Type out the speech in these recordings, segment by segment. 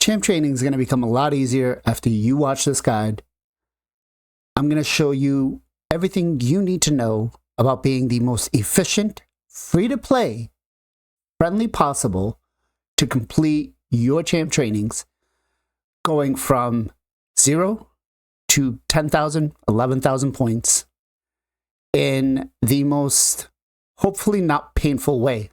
Champ training is going to become a lot easier after you watch this guide. I'm going to show you everything you need to know about being the most efficient, free-to-play, friendly possible to complete your champ trainings, going from 0 to 10,000, 11,000 points in the most, hopefully not painful way.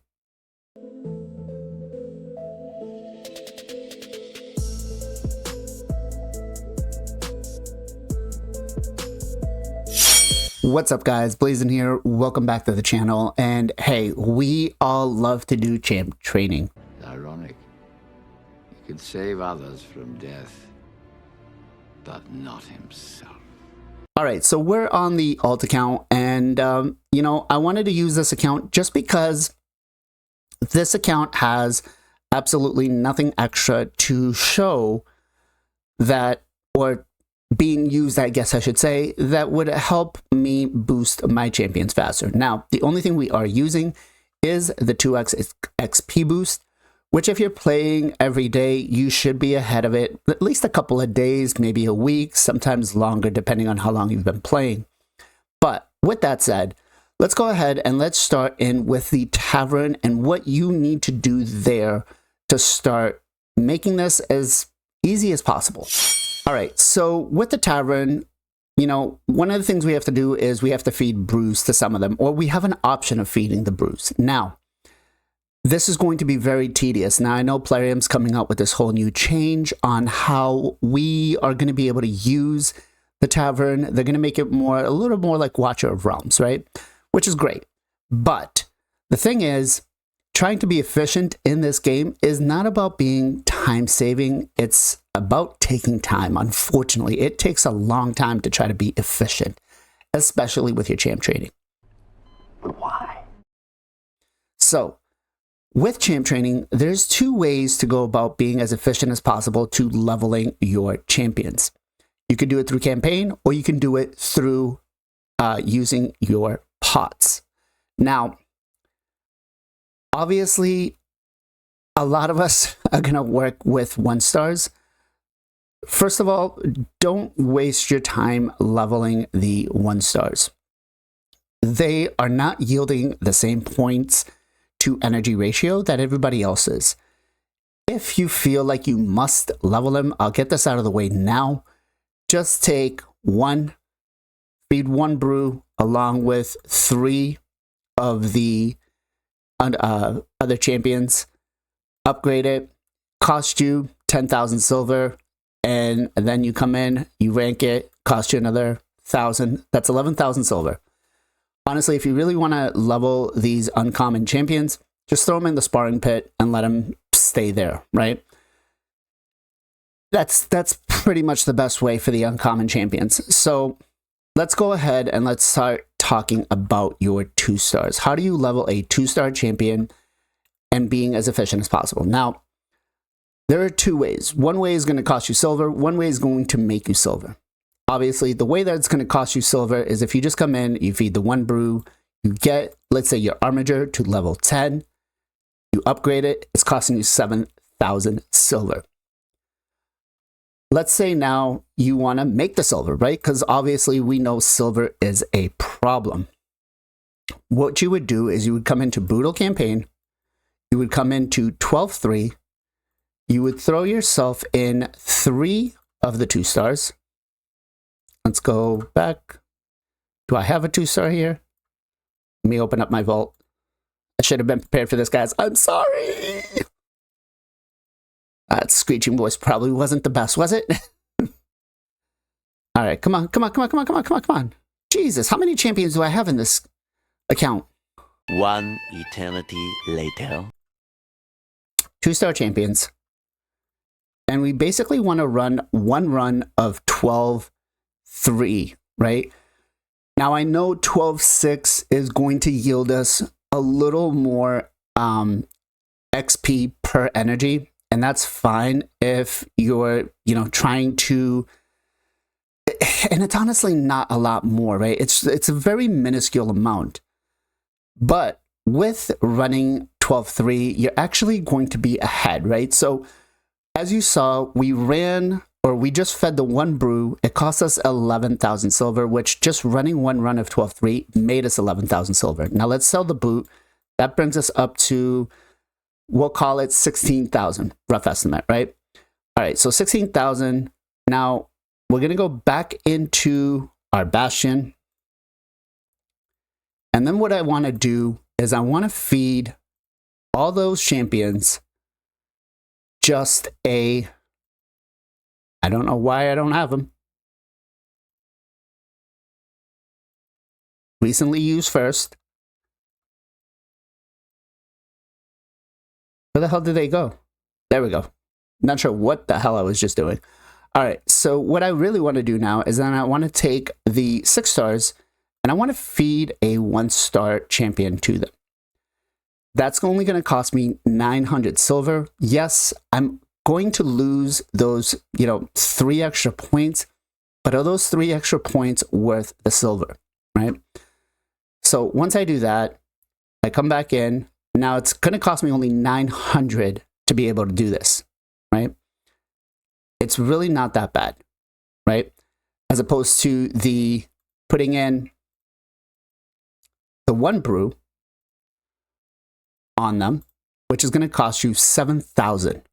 What's up, guys? Blazin here. Welcome back to the channel. And hey, we all love to do champ training. It's ironic. He could save others from death, but not himself. All right, so we're on the alt account, and you know, I wanted to use this account just because this account has absolutely nothing extra to show that, or being used, I guess I should say, that would help me boost my champions faster. Now, the only thing we are using is the 2x XP boost, which if you're playing every day, you should be ahead of it at least a couple of days, maybe a week, sometimes longer, depending on how long you've been playing. But with that said, let's go ahead and let's start in with the tavern and what you need to do there to start making this as easy as possible. All right, so with the tavern, you know, one of the things we have to do is we have to feed brews to some of them, or we have an option of feeding the brews. Now, this is going to be very tedious. Now, I know Plarium's coming out with this whole new change on how we are going to be able to use the tavern. They're going to make it a little more like Watcher of Realms, right? Which is great. But the thing is, trying to be efficient in this game is not about being time-saving. It's about taking time. Unfortunately, it takes a long time to try to be efficient, especially with your champ training. But why? So, with champ training, there's two ways to go about being as efficient as possible to leveling your champions. You can do it through campaign, or you can do it through using your pots. Now, obviously, a lot of us are going to work with 1-stars. First of all, don't waste your time leveling the 1-stars. They are not yielding the same points to energy ratio that everybody else is. If you feel like you must level them, I'll get this out of the way now. Just take feed one brew along with 3 of the other champions, upgrade it, cost you 10,000 silver, and then you come in, you rank it, cost you another 1,000. That's 11,000 silver. Honestly, if you really want to level these uncommon champions, just throw them in the sparring pit and let them stay there, right? That's pretty much the best way for the uncommon champions. So let's go ahead and let's start talking about your 2-stars. How do you level a 2-star champion and being as efficient as possible? Now, there are 2 ways. One way is going to cost you silver. One way is going to make you silver. Obviously, the way that it's going to cost you silver is if you just come in, you feed the 1 brew, you get, let's say, your Armiger to level 10, you upgrade it, it's costing you 7,000 silver. Let's say now you want to make the silver, right? Because obviously we know silver is a problem. What you would do is you would come into Brutal Campaign, you would come into 12-3, you would throw yourself in 3 of the 2-stars. Let's go back. Do I have a 2-star here? Let me open up my vault. I should have been prepared for this, guys. I'm sorry. That screeching voice probably wasn't the best, was it? All right, come on. Jesus, how many champions do I have in this account? 1 eternity later. 2-star champions. And we basically want to run 1 run of 12-3, right? Now, I know 12-6 is going to yield us a little more XP per energy, and that's fine if you're, you know, trying to, and it's honestly not a lot more, right? It's a very minuscule amount. But with running 12-3, you're actually going to be ahead, right? So as you saw, we just fed the one brew. It cost us 11,000 silver, which just running one run of 12.3 made us 11,000 silver. Now let's sell the boot. That brings us up to, we'll call it 16,000, rough estimate, right? All right, so 16,000. Now we're going to go back into our Bastion. And then what I want to do is I want to feed all those champions just a, I don't know why I don't have them. Recently used first. Where the hell did they go? There we go. Not sure what the hell I was just doing. All right, so what I really want to do now is then I want to take the 6 stars and I want to feed a 1-star champion to them. That's only going to cost me 900 silver. Yes, I'm going to lose those, 3 extra points, but are those 3 extra points worth the silver, right? So once I do that, I come back in. Now it's going to cost me only 900 to be able to do this, right? It's really not that bad, right? As opposed to the putting in the 1 brew on them, which is going to cost you 7,000,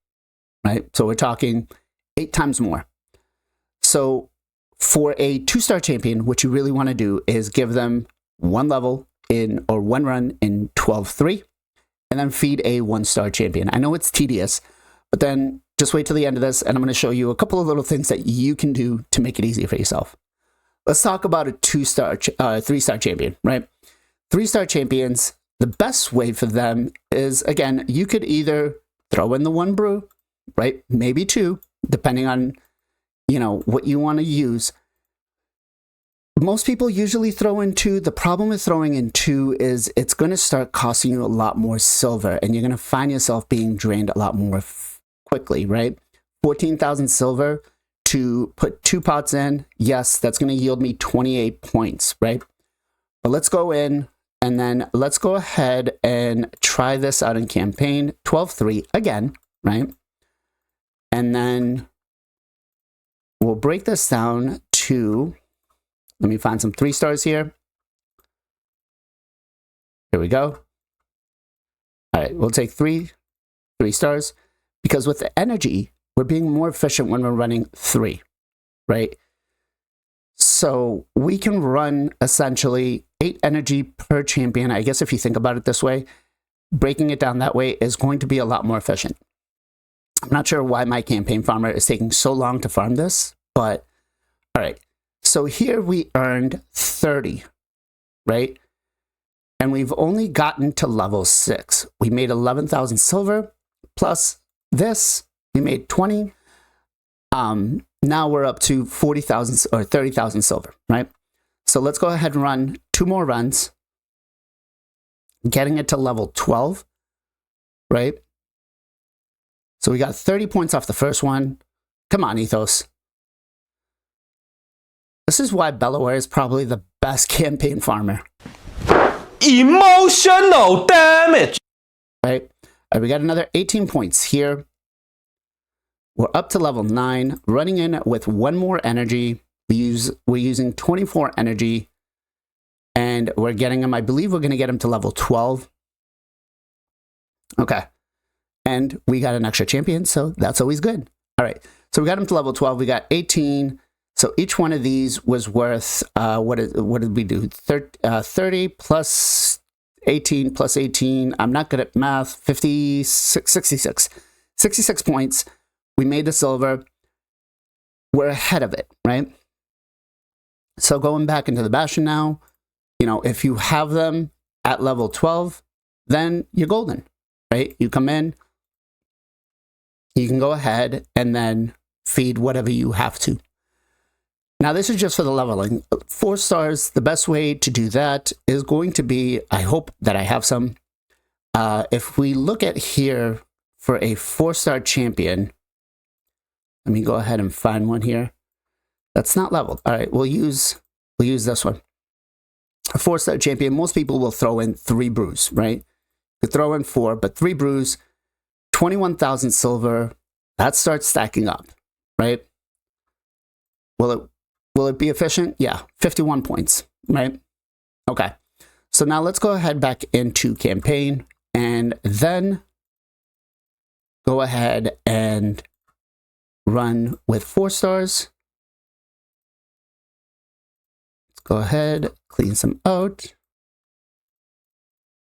right? So we're talking 8 times more. So for a 2-star champion, what you really want to do is give them 1 level in, or 1 run in 12.3, and then feed a 1-star champion. I know it's tedious, but then just wait till the end of this, and I'm going to show you a couple of little things that you can do to make it easy for yourself. Let's talk about a 3-star champion, right? 3-star champions, the best way for them is, again, you could either throw in the 1 brew, right? Maybe 2, depending on, what you want to use. Most people usually throw in 2. The problem with throwing in 2 is it's going to start costing you a lot more silver, and you're going to find yourself being drained a lot more quickly, right? 14,000 silver to put 2 pots in. Yes, that's going to yield me 28 points, right? But let's go in, and then let's go ahead and try this out in campaign 12.3 again, right? And then we'll break this down to, let me find some 3 stars here. Here we go. All right, we'll take 3 stars, because with the energy, we're being more efficient when we're running 3, right? So we can run essentially 8 energy per champion. I guess if you think about it this way, breaking it down that way is going to be a lot more efficient. I'm not sure why my campaign farmer is taking so long to farm this, but all right. So here we earned 30, right? And we've only gotten to level 6. We made 11,000 silver, plus this, we made 20. Now we're up to 40,000 or 30,000 silver, right? So let's go ahead and run 2 more runs, getting it to level 12, right? So we got 30 points off the first one. Come on, Ethos. This is why Bellower is probably the best campaign farmer. Emotional damage! Right? We got another 18 points here. We're up to level 9, running in with 1 more energy. We're using 24 energy, and we're getting him, I believe we're going to get him to level 12. Okay. And we got an extra champion, so that's always good. All right. So we got him to level 12. We got 18. So each one of these was worth, what did we do? 30 plus 18 plus 18. I'm not good at math. 66 points. We made the silver. We're ahead of it, right? So going back into the Bastion now, if you have them at level 12, then you're golden, right? You come in, you can go ahead and then feed whatever you have to. Now, this is just for the leveling. 4 stars, the best way to do that is going to be, I hope that I have some. If we look at here for a 4-star champion, let me go ahead and find one here. That's not leveled. All right, we'll use this one. A 4-star champion, most people will throw in 3 brews, right? You throw in 4, but 3 brews, 21,000 silver. that starts stacking up, right? Will it be efficient? Yeah, 51 points, right? Okay. So now let's go ahead back into campaign and then go ahead and run with 4 stars. Let's go ahead, clean some out.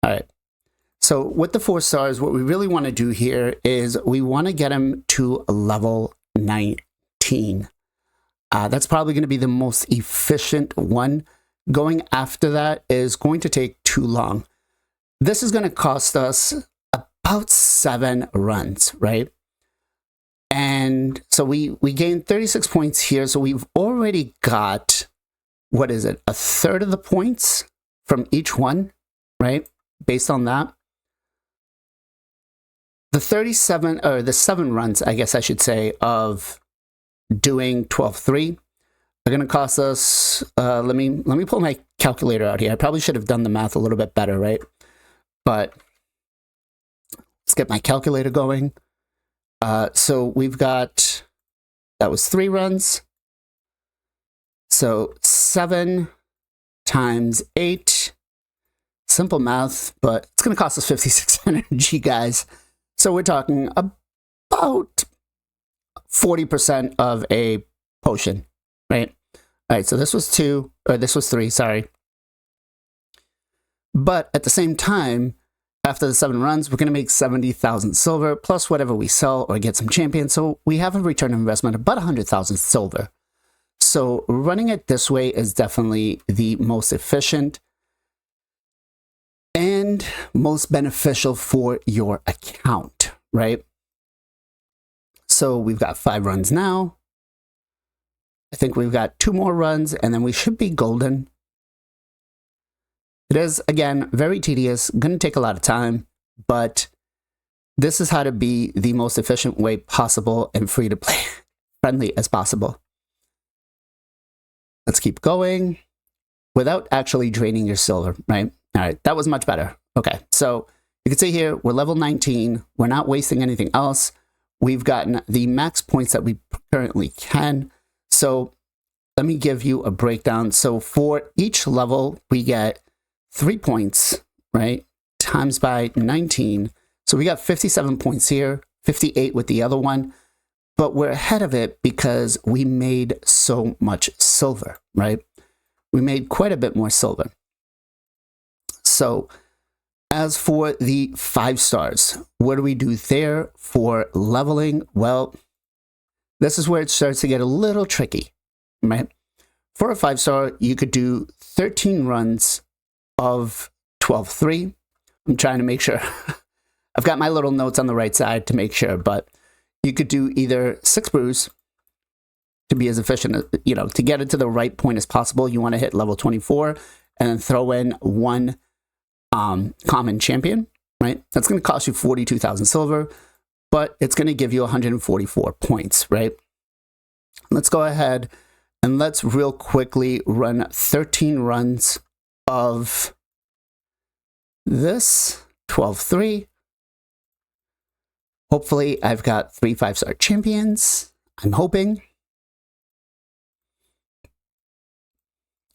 All right. So with the 4 stars, what we really want to do here is we want to get him to level 19. That's probably going to be the most efficient one. Going after that is going to take too long. This is going to cost us about 7 runs, right? And so we gained 36 points here. So we've already got, what is it, a third of the points from each one, right? Based on that. The 7 runs, I guess I should say, of doing 12-3 are going to cost us, let me pull my calculator out here. I probably should have done the math a little bit better, right? But let's get my calculator going. So we've got, that was 3 runs. So 7 times 8, simple math, but it's going to cost us 56 energy, guys. So we're talking about 40% of a potion, right? All right, so this was 3, sorry. But at the same time, after the 7 runs, we're going to make 70,000 silver plus whatever we sell or get some champions. So we have a return on investment of about 100,000 silver. So running it this way is definitely the most efficient and most beneficial for your account, right? So we've got 5 runs now. I think we've got 2 more runs and then we should be golden. It is, again, very tedious, going to take a lot of time, but this is how to be the most efficient way possible and free to play friendly as possible. Let's keep going without actually draining your silver, right? All right, that was much better. Okay, so you can see here, we're level 19. We're not wasting anything else. We've gotten the max points that we currently can. So let me give you a breakdown. So for each level, we get 3 points, right? Times by 19. So we got 57 points here, 58 with the other one. But we're ahead of it because we made so much silver, right? We made quite a bit more silver. So as for the 5 stars, what do we do there for leveling? Well, this is where it starts to get a little tricky, right? For a 5 star, you could do 13 runs of 12-3. I'm trying to make sure. I've got my little notes on the right side to make sure, but you could do either 6 brews to be as efficient as, to get it to the right point as possible. You want to hit level 24 and then throw in 1 common champion, right? That's going to cost you 42,000 silver, but it's going to give you 144 points, right? Let's go ahead and let's real quickly run 13 runs of this 12-3. Hopefully I've got 3 5-star champions. I'm hoping.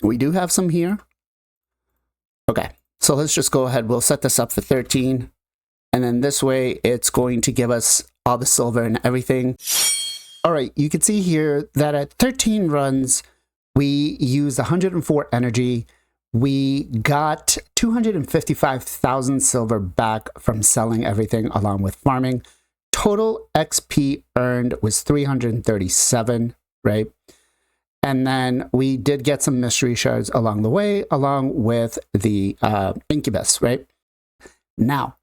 We do have some here. Okay, so let's just go ahead. We'll set this up for 13. And then this way, it's going to give us all the silver and everything. All right, you can see here that at 13 runs, we used 104 energy. We got 255,000 silver back from selling everything along with farming. Total XP earned was 337, right? And then we did get some mystery shards along the way, along with the incubus, right? Now,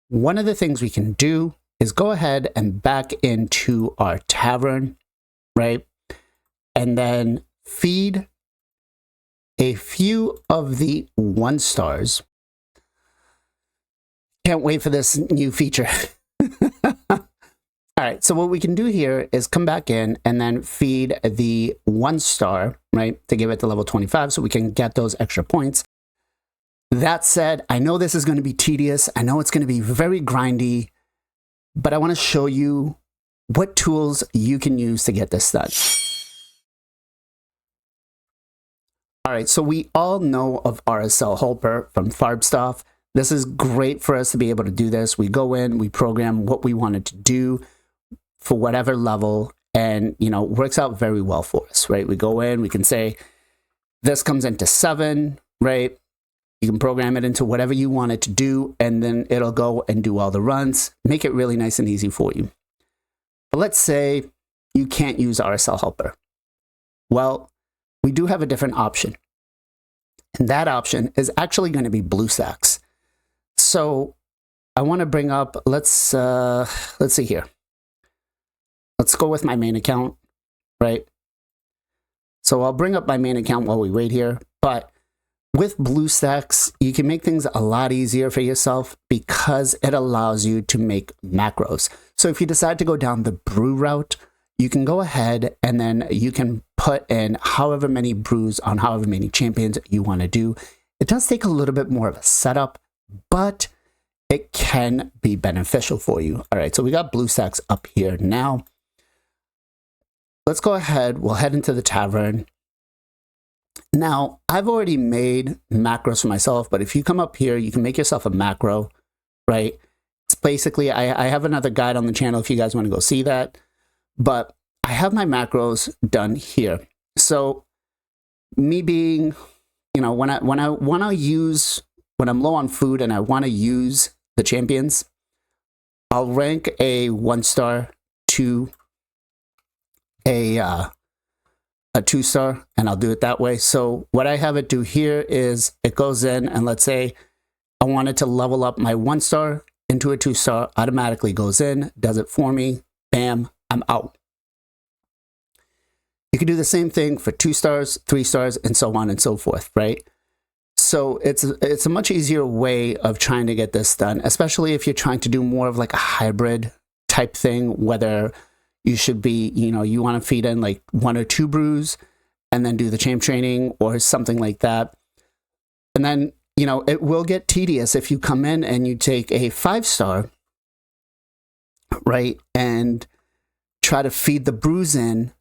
one of the things we can do is go ahead and back into our tavern, right? And then feed a few of the 1 stars. Can't wait for this new feature. All right, so what we can do here is come back in and then feed the 1 star, right, to give it to level 25 so we can get those extra points. That said, I know this is going to be tedious. I know it's going to be very grindy, but I want to show you what tools you can use to get this done. All right, so we all know of RSL Helper from Farbstuff. This is great for us to be able to do this. We go in, we program what we wanted to do for whatever level, and works out very well for us, right? We go in, we can say this comes into 7, right? You can program it into whatever you want it to do, and then it'll go and do all the runs, make it really nice and easy for you. But let's say you can't use RSL Helper. Well, we do have a different option. And that option is actually going to be BlueStacks. So I want to bring up, let's see here. Let's go with my main account, right? So I'll bring up my main account while we wait here. But with BlueStacks, you can make things a lot easier for yourself because it allows you to make macros. So if you decide to go down the brew route, you can go ahead and then you can put in however many brews on however many champions you want to do. It does take a little bit more of a setup, but it can be beneficial for you. All right, so we got BlueStacks up here now. Let's go ahead. We'll head into the tavern. Now, I've already made macros for myself, but if you come up here, you can make yourself a macro, right? It's basically, I have another guide on the channel if you guys want to go see that. But I have my macros done here. So me being, when I'm low on food and I want to use the champions, I'll rank a 1-star to a 2-star, and I'll do it that way. So what I have it do here is it goes in, and let's say I wanted to level up my 1-star into a 2-star, automatically goes in, does it for me, bam, I'm out. You can do the same thing for 2 stars, 3 stars, and so on and so forth, right? So it's a much easier way of trying to get this done, especially if you're trying to do more of like a hybrid type thing, whether you should be, you want to feed in like 1 or 2 brews and then do the champ training or something like that. And then, it will get tedious if you come in and you take a 5-star, right, and try to feed the brews in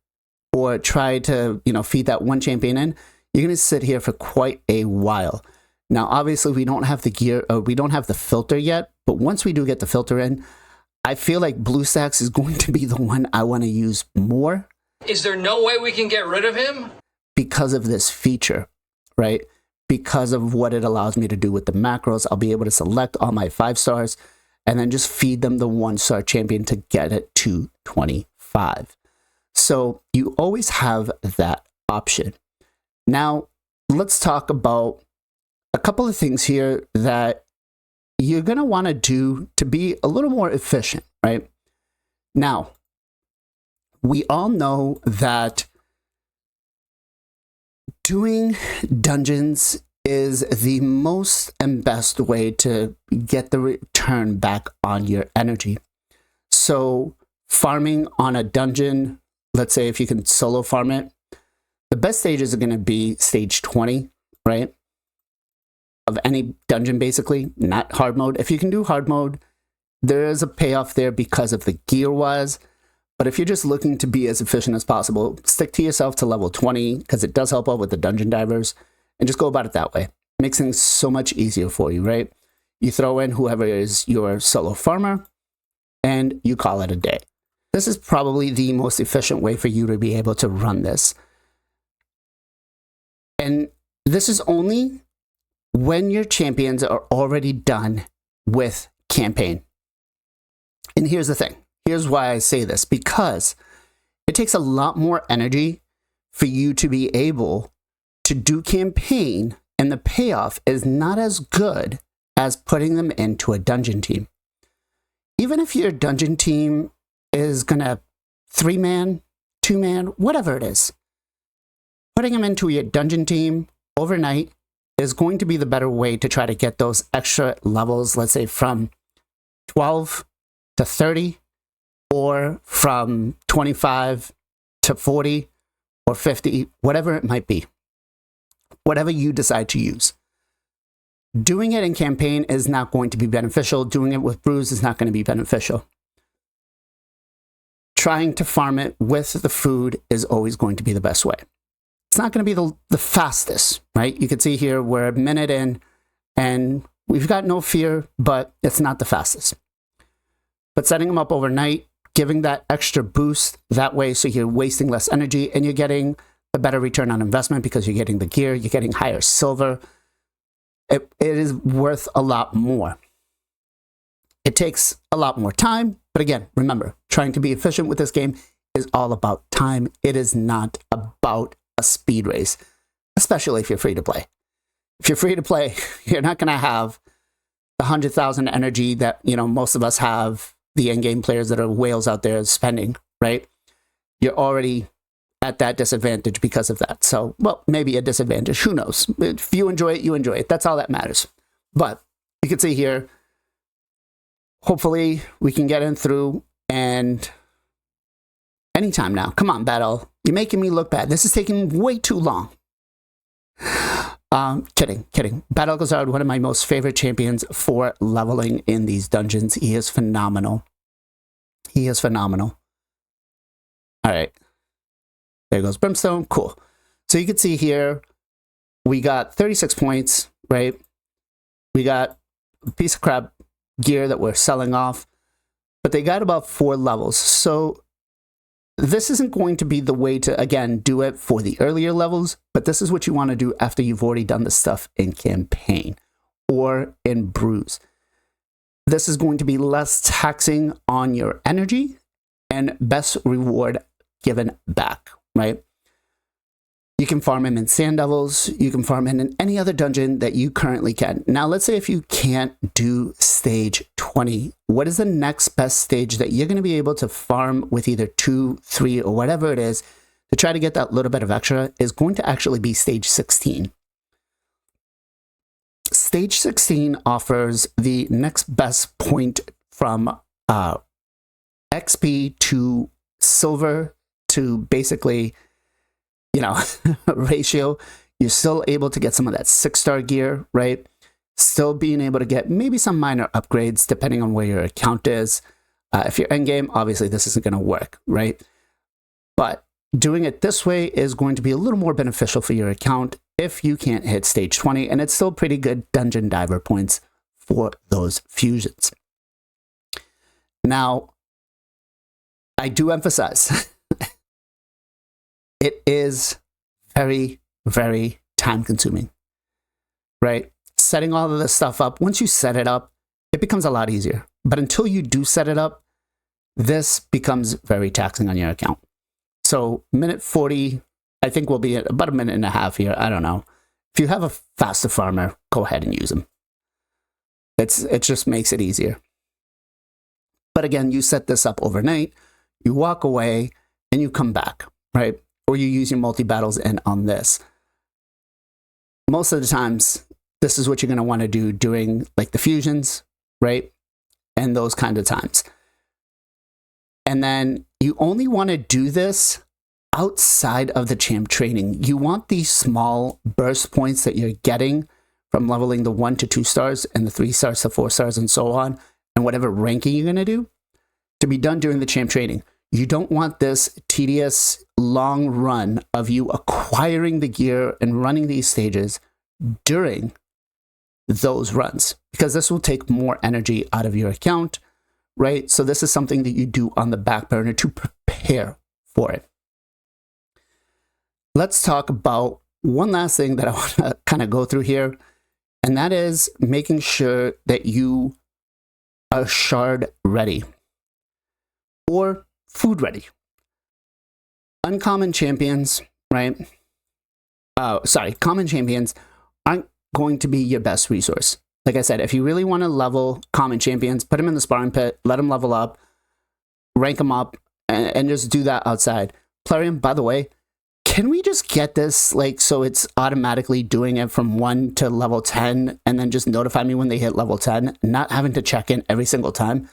or try to, feed that one champion in. You're going to sit here for quite a while. Now, obviously, we don't have the gear, we don't have the filter yet, but once we do get the filter in, I feel like BlueStacks is going to be the one I want to use more. Is there no way we can get rid of him? Because of this feature, right? Because of what it allows me to do with the macros, I'll be able to select all my 5 stars and then just feed them the 1-star champion to get it to 25. So you always have that option. Now, let's talk about a couple of things here that you're going to want to do to be a little more efficient, right? Now, we all know that doing dungeons is the most and best way to get the return back on your energy. So farming on a dungeon, let's say if you can solo farm it, the best stages are going to be stage 20, right? Of any dungeon, basically, not hard mode. If you can do hard mode, there is a payoff there because of the gear wise. But if you're just looking to be as efficient as possible, stick to yourself to level 20 because it does help out with the dungeon divers, and just go about it that way. It makes things so much easier for you, right? You throw in whoever is your solo farmer and you call it a day. This is probably the most efficient way for you to be able to run this. And this is only when your champions are already done with campaign. And here's the thing. Here's why I say this. Because it takes a lot more energy for you to be able to do campaign, and the payoff is not as good as putting them into a dungeon team. Even if your dungeon team is gonna 3-man, 2-man, whatever it is, putting them into your dungeon team overnight is going to be the better way to try to get those extra levels, let's say from 12 to 30, or from 25 to 40 or 50, whatever it might be. Whatever you decide to use. Doing it in campaign is not going to be beneficial. Doing it with brews is not going to be beneficial. trying to farm it with the food is always going to be the best way. It's not going to be the fastest, right? You can see here we're a minute in and we've got no fear, but it's not the fastest. But setting them up overnight, giving that extra boost that way so you're wasting less energy and you're getting a better return on investment because you're getting the gear, you're getting higher silver. It is worth a lot more. It takes a lot more time, but again, remember, trying to be efficient with this game is all about time. It is not about a speed race, especially if you're free to play. If you're free to play, you're not going to have the 100,000 energy that, you know, most of us have, the in-game players that are whales out there spending, right? You're already at that disadvantage because of that. So, well, maybe a disadvantage, who knows? If you enjoy it, you enjoy it. That's all that matters. But you can see here, hopefully we can get in through and anytime now. Come on, Battle. You're making me look bad. This is taking way too long. Kidding. Battle Gazard, one of my most favorite champions for leveling in these dungeons. He is phenomenal. He is phenomenal. All right. There goes Brimstone. Cool. So you can see here, we got 36 points, right? We got a piece of crap gear that we're selling off, but they got about 4 levels. So this isn't going to be the way to, again, do it for the earlier levels, but this is what you want to do after you've already done this stuff in campaign or in brews. This is going to be less taxing on your energy and best reward given back, right? You can farm him in Sand Devils. You can farm him in any other dungeon that you currently can. Now, let's say if you can't do stage 20, what is the next best stage that you're going to be able to farm with either 2, 3, or whatever it is to try to get that little bit of extra is going to actually be stage 16. Stage 16 offers the next best point from XP to silver to basically, you know, ratio. You're still able to get some of that 6-star gear, right? Still being able to get maybe some minor upgrades depending on where your account is. If you're endgame, obviously this isn't going to work, right? But doing it this way is going to be a little more beneficial for your account if you can't hit stage 20, and it's still pretty good dungeon diver points for those fusions. Now, I do emphasize, it is very, very time consuming, right? Setting all of this stuff up, once you set it up, it becomes a lot easier. But until you do set it up, this becomes very taxing on your account. So minute 40, I think we'll be at about a minute and a half here. I don't know. If you have a faster farmer, go ahead and use them. It just makes it easier. But again, you set this up overnight, you walk away, and you come back, right? Or you use your multi-battles and on this. Most of the times, this is what you're going to want to do during like the fusions, right? And those kind of times. And then you only want to do this outside of the champ training. You want these small burst points that you're getting from leveling the 1 to 2 stars and the 3 stars to 4 stars and so on, and whatever ranking you're going to do, to be done during the champ training. You don't want this tedious long run of you acquiring the gear and running these stages during those runs, because this will take more energy out of your account, right? So this is something that you do on the back burner to prepare for it. Let's talk about one last thing that I want to kind of go through here, and that is making sure that you are shard ready or food ready. Uncommon champions, right? Common champions aren't going to be your best resource. Like I said, if you really want to level common champions, put them in the sparring pit, let them level up, rank them up, and just do that outside. Plarium, by the way, can we just get this, like, so it's automatically doing it from 1 to level 10 and then just notify me when they hit level 10, not having to check in every single time?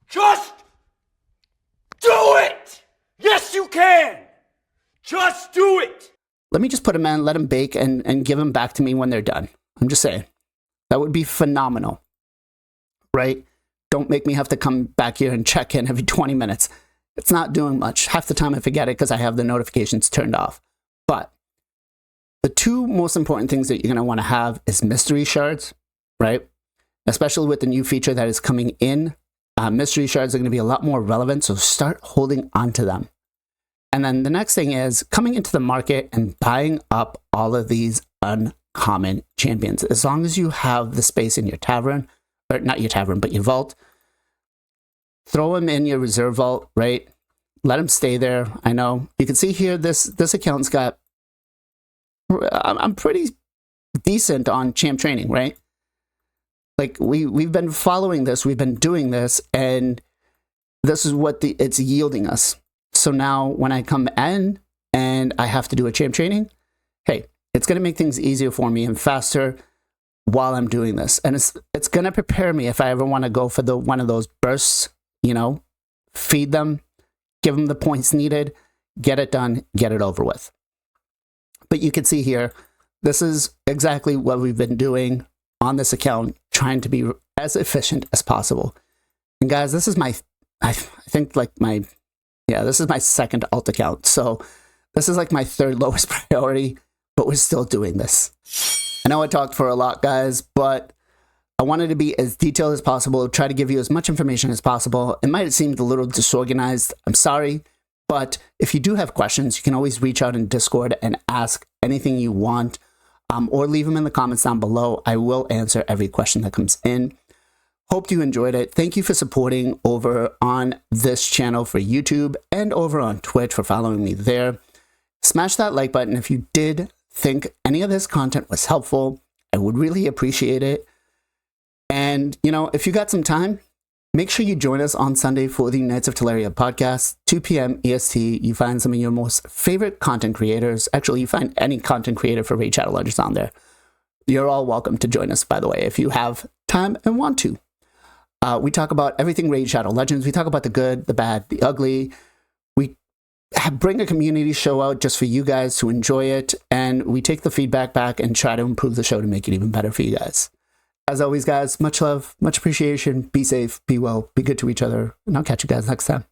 Just do it! Yes, you can! Just do it! Let me just put them in, let them bake, and give them back to me when they're done. I'm just saying. That would be phenomenal, right? Don't make me have to come back here and check in every 20 minutes. It's not doing much. Half the time I forget it because I have the notifications turned off. But the two most important things that you're going to want to have is mystery shards, right? Especially with the new feature that is coming in. Mystery shards are going to be a lot more relevant, so start holding on to them. And then the next thing is coming into the market and buying up all of these uncommon champions. As long as you have the space in your tavern, or not your tavern, but your vault, throw them in your reserve vault, right? Let them stay there. I know you can see here, this account's got, I'm pretty decent on champ training, right? Like we've been following this, we've been doing this, and this is what it's yielding us. So now when I come in and I have to do a champ training, hey, it's going to make things easier for me and faster while I'm doing this. And it's going to prepare me if I ever want to go for one of those bursts, you know, feed them, give them the points needed, get it done, get it over with. But you can see here, this is exactly what we've been doing on this account, trying to be as efficient as possible. And guys, this is this is my second alt account. So this is like my third lowest priority, but we're still doing this. I know I talked for a lot, guys, but I wanted to be as detailed as possible, try to give you as much information as possible. It might have seemed a little disorganized. I'm sorry, but if you do have questions, you can always reach out in Discord and ask anything you want, or leave them in the comments down below. I will answer every question that comes in. Hope you enjoyed it. Thank you for supporting over on this channel for YouTube and over on Twitch for following me there. Smash that like button if you did think any of this content was helpful. I would really appreciate it. And, you know, if you got some time, make sure you join us on Sunday for the Knights of Teleria podcast, 2 p.m. EST. You find some of your most favorite content creators. Actually, you find any content creator for Raid Shadow Legends on there. You're all welcome to join us, by the way, if you have time and want to. We talk about everything Raid Shadow Legends. We talk about the good, the bad, the ugly. We bring a community show out just for you guys to enjoy it. And we take the feedback back and try to improve the show to make it even better for you guys. As always, guys, much love, much appreciation. Be safe, be well, be good to each other. And I'll catch you guys next time.